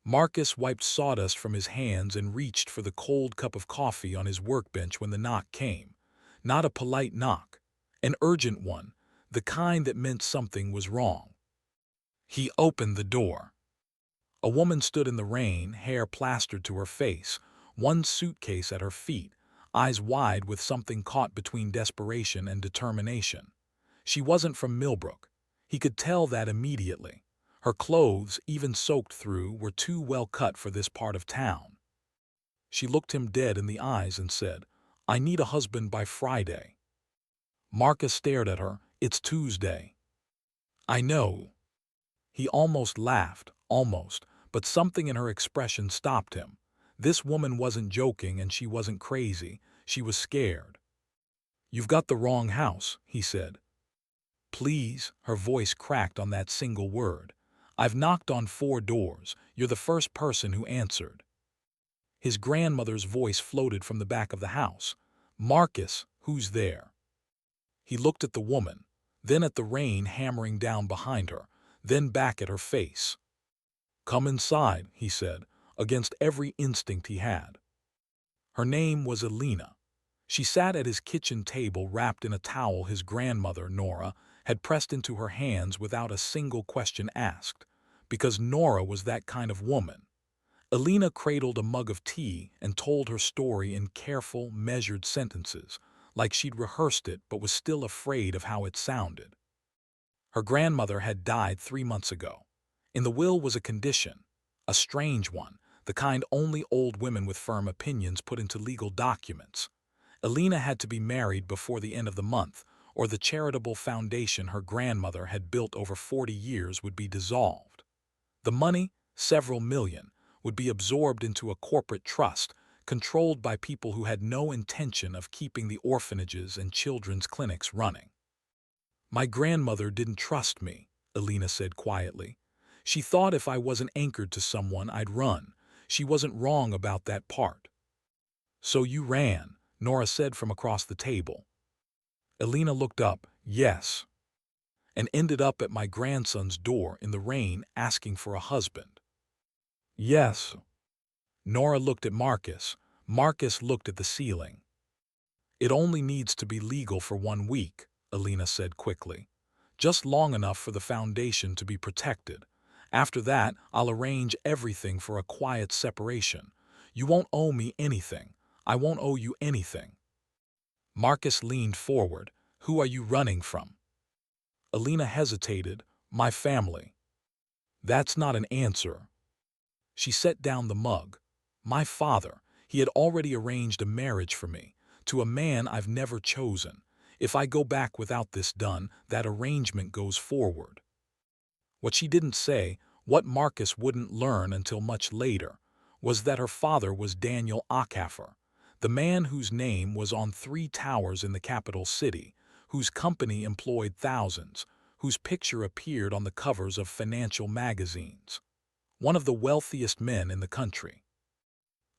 Marcus wiped sawdust from his hands and reached for the cold cup of coffee on his workbench when the knock came. Not a polite knock, an urgent one, the kind that meant something was wrong. He opened the door. A woman stood in the rain, hair plastered to her face, one suitcase at her feet, eyes wide with something caught between desperation and determination. She wasn't from Millbrook. He could tell that immediately. Her clothes, even soaked through, were too well cut for this part of town. She looked him dead in the eyes and said, "I need a husband by Friday." Marcus stared at her. "It's Tuesday." "I know." He almost laughed, almost, but something in her expression stopped him. This woman wasn't joking and she wasn't crazy. She was scared. "You've got the wrong house," he said. "Please," her voice cracked on that single word. "I've knocked on 4 doors. You're the first person who answered." His grandmother's voice floated from the back of the house. "Marcus, who's there?" He looked at the woman, then at the rain hammering down behind her, then back at her face. "Come inside," he said, against every instinct he had. Her name was Elena. She sat at his kitchen table wrapped in a towel his grandmother, Nora, had pressed into her hands without a single question asked, because Nora was that kind of woman. Elena cradled a mug of tea and told her story in careful, measured sentences, like she'd rehearsed it but was still afraid of how it sounded. Her grandmother had died 3 months ago. In the will was a condition, a strange one, the kind only old women with firm opinions put into legal documents. Elena had to be married before the end of the month, or the charitable foundation her grandmother had built over 40 years would be dissolved. The money, several million, would be absorbed into a corporate trust, controlled by people who had no intention of keeping the orphanages and children's clinics running. "My grandmother didn't trust me," Elena said quietly. "She thought if I wasn't anchored to someone, I'd run. She wasn't wrong about that part." "So you ran," Nora said from across the table. Elena looked up. "Yes." "And ended up at my grandson's door in the rain asking for a husband." "Yes." Nora looked at Marcus. Marcus looked at the ceiling. "It only needs to be legal for 1 week," Elena said quickly. "Just long enough for the foundation to be protected. After that, I'll arrange everything for a quiet separation. You won't owe me anything. I won't owe you anything." Marcus leaned forward. "Who are you running from?" Elena hesitated. "My family." "That's not an answer." She set down the mug. "My father, he had already arranged a marriage for me, to a man I've never chosen. If I go back without this done, that arrangement goes forward." What she didn't say, what Marcus wouldn't learn until much later, was that her father was Daniel Acaffer, the man whose name was on 3 towers in the capital city, whose company employed thousands, whose picture appeared on the covers of financial magazines. One of the wealthiest men in the country.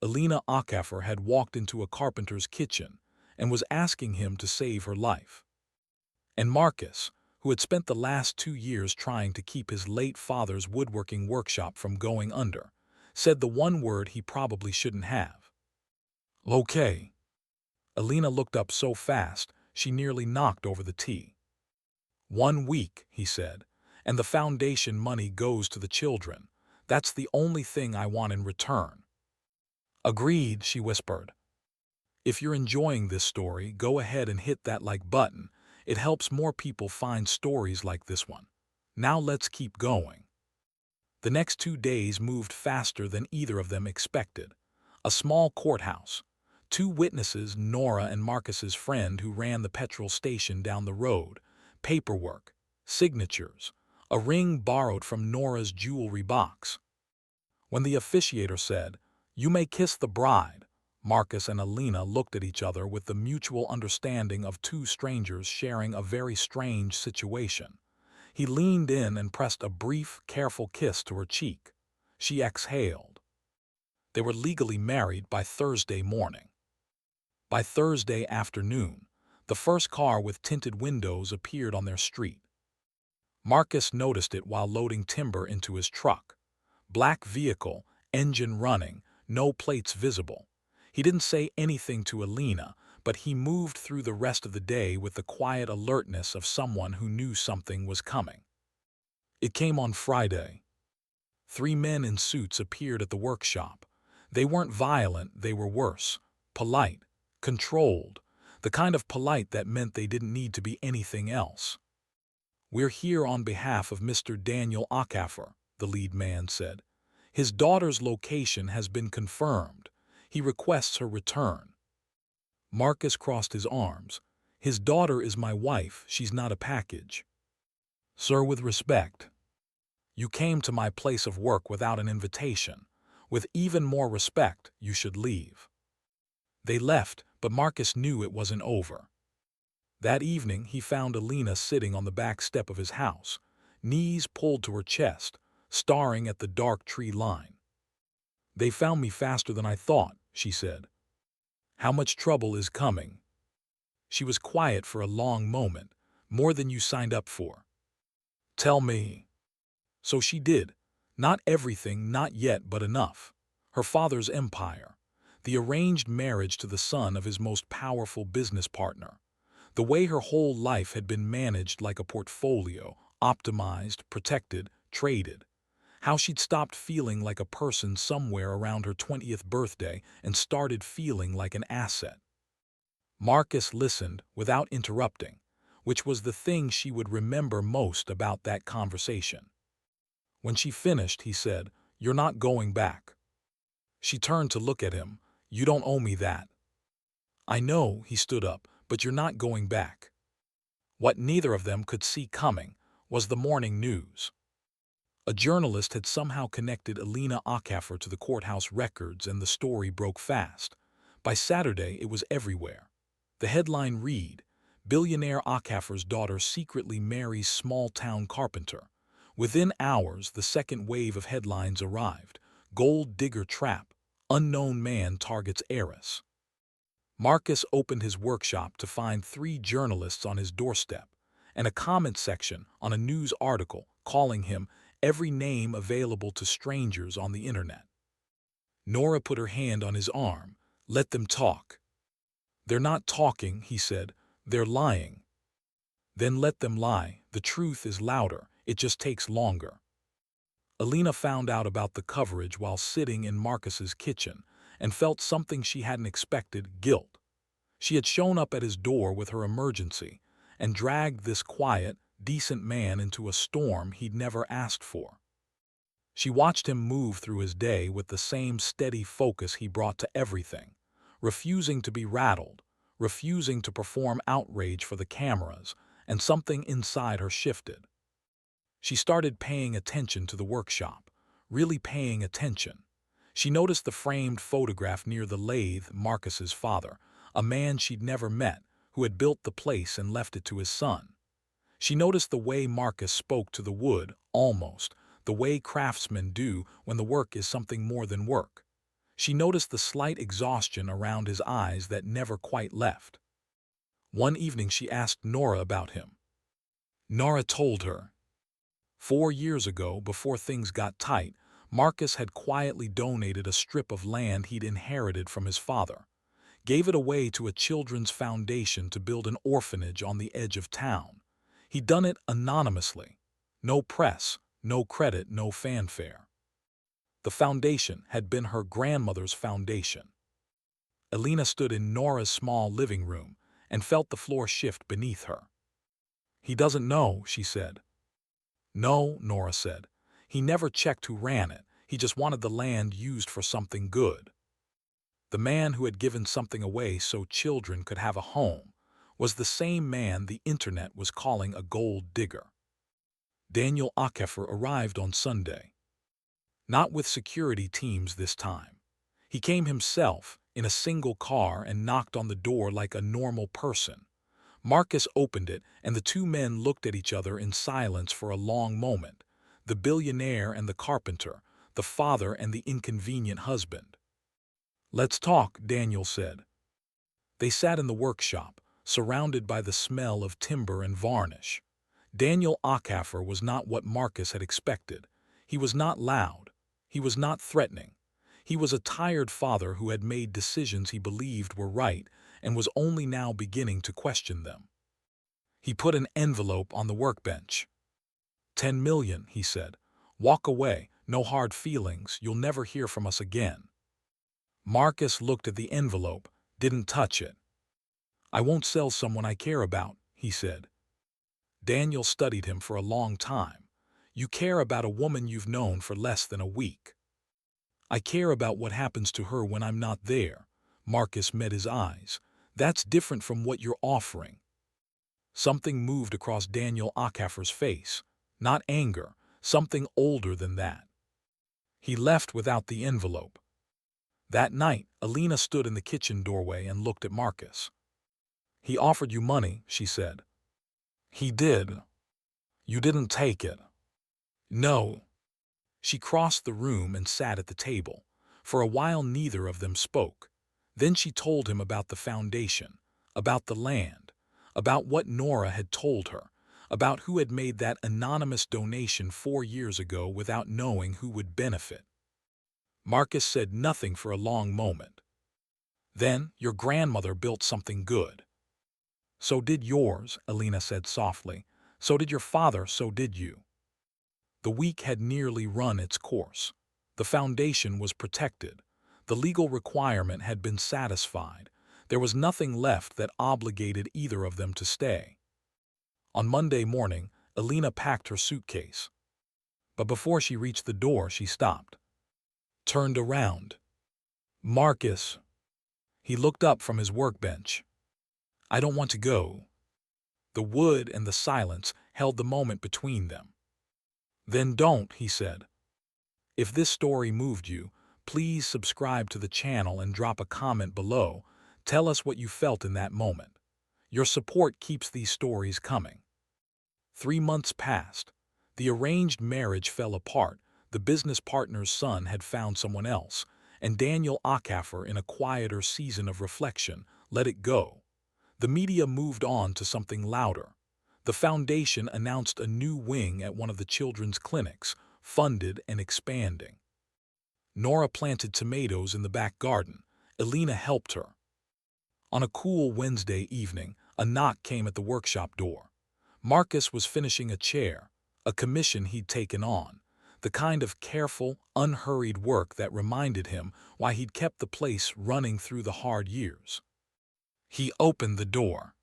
Elena Acaffer had walked into a carpenter's kitchen and was asking him to save her life. And Marcus, who had spent the last 2 years trying to keep his late father's woodworking workshop from going under, said the one word he probably shouldn't have. "Okay." Elena looked up so fast, she nearly knocked over the tea. "1 week," he said, "and the foundation money goes to the children. That's the only thing I want in return." "Agreed," she whispered. If you're enjoying this story, go ahead and hit that like button. It helps more people find stories like this one. Now let's keep going. The next 2 days moved faster than either of them expected. A small courthouse. 2 witnesses, Nora and Marcus's friend who ran the petrol station down the road. Paperwork. Signatures. A ring borrowed from Nora's jewelry box. When the officiator said, "You may kiss the bride," Marcus and Elena looked at each other with the mutual understanding of 2 strangers sharing a very strange situation. He leaned in and pressed a brief, careful kiss to her cheek. She exhaled. They were legally married by Thursday morning. By Thursday afternoon, the first car with tinted windows appeared on their street. Marcus noticed it while loading timber into his truck. Black vehicle, engine running, no plates visible. He didn't say anything to Alina, but he moved through the rest of the day with the quiet alertness of someone who knew something was coming. It came on Friday. 3 men in suits appeared at the workshop. They weren't violent, they were worse. Polite, controlled, the kind of polite that meant they didn't need to be anything else. "We're here on behalf of Mr. Daniel Acaffer," the lead man said. "His daughter's location has been confirmed. He requests her return." Marcus crossed his arms. "His daughter is my wife, she's not a package." "Sir, with respect. You came to my place of work without an invitation. With even more respect, you should leave." They left, but Marcus knew it wasn't over. That evening, he found Alina sitting on the back step of his house, knees pulled to her chest, staring at the dark tree line. "They found me faster than I thought," she said. "How much trouble is coming?" She was quiet for a long moment, "More than you signed up for." "Tell me." So she did. Not everything, not yet, but enough. Her father's empire. The arranged marriage to the son of his most powerful business partner. The way her whole life had been managed like a portfolio, optimized, protected, traded. How she'd stopped feeling like a person somewhere around her 20th birthday and started feeling like an asset. Marcus listened without interrupting, which was the thing she would remember most about that conversation. When she finished, he said, "You're not going back." She turned to look at him. "You don't owe me that." "I know," he stood up, "but you're not going back." What neither of them could see coming was the morning news. A journalist had somehow connected Alina Acaffer to the courthouse records, and the story broke fast. By Saturday, it was everywhere. The headline read, "Billionaire Acaffer's daughter secretly marries small-town carpenter." Within hours, the second wave of headlines arrived. "Gold digger trap. Unknown man targets heiress." Marcus opened his workshop to find 3 journalists on his doorstep, and a comment section on a news article calling him every name available to strangers on the internet. Nora put her hand on his arm. "Let them talk." "They're not talking," he said. "They're lying." "Then let them lie. The truth is louder. It just takes longer." Alina found out about the coverage while sitting in Marcus's kitchen and felt something she hadn't expected: guilt. She had shown up at his door with her emergency and dragged this quiet, decent man into a storm he'd never asked for. She watched him move through his day with the same steady focus he brought to everything, refusing to be rattled, refusing to perform outrage for the cameras, and something inside her shifted. She started paying attention to the workshop, really paying attention. She noticed the framed photograph near the lathe, Marcus's father, a man she'd never met, who had built the place and left it to his son. She noticed the way Marcus spoke to the wood, almost, the way craftsmen do when the work is something more than work. She noticed the slight exhaustion around his eyes that never quite left. One evening she asked Nora about him. Nora told her. 4 years ago, before things got tight, Marcus had quietly donated a strip of land he'd inherited from his father, gave it away to a children's foundation to build an orphanage on the edge of town. He'd done it anonymously. No press, no credit, no fanfare. The foundation had been her grandmother's foundation. Alina stood in Nora's small living room and felt the floor shift beneath her. "He doesn't know," she said. "No," Nora said. "He never checked who ran it. He just wanted the land used for something good." The man who had given something away so children could have a home was the same man the internet was calling a gold digger. Daniel Acaffer arrived on Sunday. Not with security teams this time. He came himself in a single car and knocked on the door like a normal person. Marcus opened it, and the 2 men looked at each other in silence for a long moment. The billionaire and the carpenter, the father and the inconvenient husband. "Let's talk," Daniel said. They sat in the workshop, surrounded by the smell of timber and varnish. Daniel Acaffer was not what Marcus had expected. He was not loud. He was not threatening. He was a tired father who had made decisions he believed were right and was only now beginning to question them. He put an envelope on the workbench. 10 million, he said. Walk away, no hard feelings, you'll never hear from us again. Marcus looked at the envelope, didn't touch it. I won't sell someone I care about, he said. Daniel studied him for a long time. You care about a woman you've known for less than a week. I care about what happens to her when I'm not there. Marcus met his eyes. That's different from what you're offering. Something moved across Daniel Acker's face. Not anger, something older than that. He left without the envelope. That night, Alina stood in the kitchen doorway and looked at Marcus. He offered you money, she said. He did. You didn't take it. No. She crossed the room and sat at the table. For a while neither of them spoke. Then she told him about the foundation, about the land, about what Nora had told her, about who had made that anonymous donation 4 years ago without knowing who would benefit. Marcus said nothing for a long moment. Then, your grandmother built something good. So did yours, Alina said softly. So did your father, so did you. The week had nearly run its course. The foundation was protected. The legal requirement had been satisfied. There was nothing left that obligated either of them to stay. On Monday morning, Alina packed her suitcase. But before she reached the door, she stopped. Turned around. Marcus. He looked up from his workbench. I don't want to go. The wood and the silence held the moment between them. Then don't, he said. If this story moved you, please subscribe to the channel and drop a comment below. Tell us what you felt in that moment. Your support keeps these stories coming. 3 months passed. The arranged marriage fell apart. The business partner's son had found someone else, and Daniel Acker, in a quieter season of reflection, let it go. The media moved on to something louder. The foundation announced a new wing at one of the children's clinics, funded and expanding. Nora planted tomatoes in the back garden. Alina helped her. On a cool Wednesday evening, a knock came at the workshop door. Marcus was finishing a chair, a commission he'd taken on, the kind of careful, unhurried work that reminded him why he'd kept the place running through the hard years. He opened the door.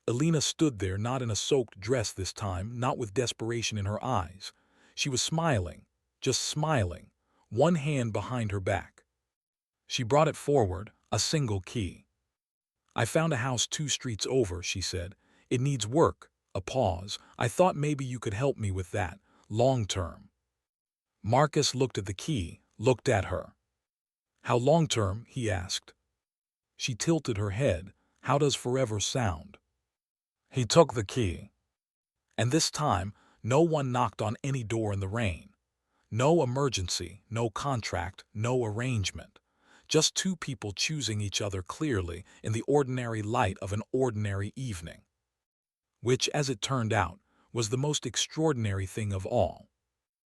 Alina stood there, not in a soaked dress this time, not with desperation in her eyes. She was smiling, just smiling, one hand behind her back. She brought it forward, a single key. I found a house 2 streets over, she said. It needs work. A pause. I thought maybe you could help me with that, long term. Marcus looked at the key, looked at her. How long term? He asked. She tilted her head. How does forever sound? He took the key. And this time, no one knocked on any door in the rain. No emergency, no contract, no arrangement. Just 2 people choosing each other clearly in the ordinary light of an ordinary evening. Which, as it turned out, was the most extraordinary thing of all.